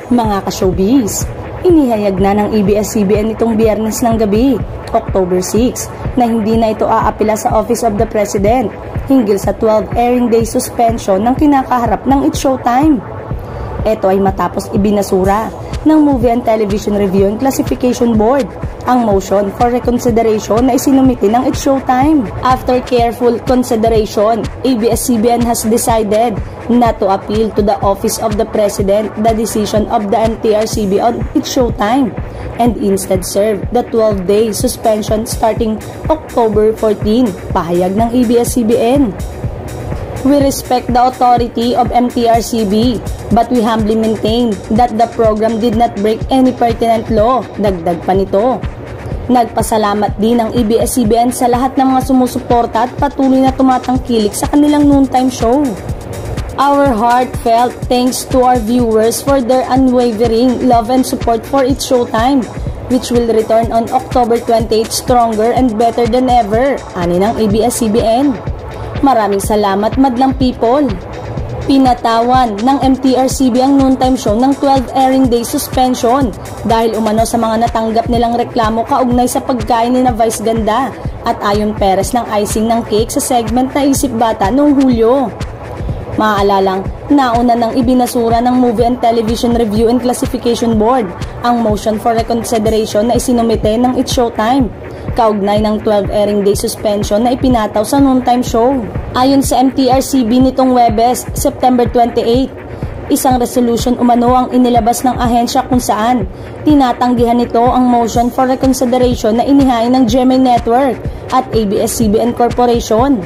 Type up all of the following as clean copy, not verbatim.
Mga ka-showbiz, inihayag na ng ABS-CBN nitong Biyernes ng gabi, October 6, na hindi na ito aapila sa Office of the President hinggil sa 12 airing day suspension ng kinakaharap ng It's Showtime. Ito ay matapos ibinasura ng Movie and Television Review and Classification Board ang motion for reconsideration na isinumiti ng It's Showtime. After careful consideration, ABS-CBN has decided not to appeal to the Office of the President the decision of the MTRCB on It's Showtime and instead serve the 12-day suspension starting October 14, pahayag ng ABS-CBN. We respect the authority of MTRCB, but we humbly maintain that the program did not break any pertinent law, dagdag pa nito. Nagpasalamat din ang ABS-CBN sa lahat ng mga sumusuporta at patuloy na tumatangkilik sa kanilang noontime show. Our heartfelt thanks to our viewers for their unwavering love and support for It's Showtime, which will return on October 28 stronger and better than ever, ani ng ABS-CBN. Maraming salamat madlang people. Pinatawan ng MTRCB ang noontime show ng 12 airing day suspension dahil umano sa mga natanggap nilang reklamo kaugnay sa pagkain ni na Vice Ganda at Ayon Perez ng icing ng cake sa segment na Isip Bata noong Hulyo. Maaalalang, nauna nang ibinasura ng Movie and Television Review and Classification Board ang motion for reconsideration na isinumite ng It's Showtime kaugnay ng 12 airing day suspension na ipinataw sa noontime show. Ayon sa MTRCB nitong Huwebes, September 28, isang resolution umano ang inilabas ng ahensya kung saan tinatanggihan nito ang motion for reconsideration na inihain ng GMA Network at ABS-CBN Corporation.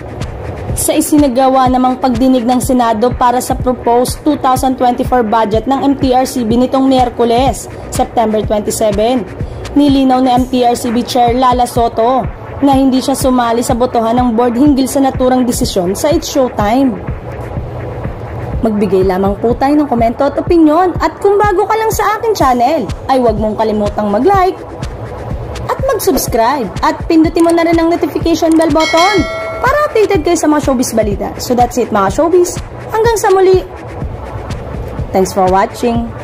Sa isinagawa namang pagdinig ng Senado para sa proposed 2024 budget ng MTRCB nitong Miyerkules, September 27, nilinaw ni MTRCB Chair Lala Soto na hindi siya sumali sa botohan ng board hinggil sa naturang desisyon sa It's Showtime. Magbigay lamang po tayo ng komento at opinyon at kung bago ka lang sa aking channel ay huwag mong kalimutang mag-like at mag-subscribe at pindutin mo na rin ang notification bell button para updated kayo sa mga showbiz balita. So that's it mga showbiz. Hanggang sa muli. Thanks for watching.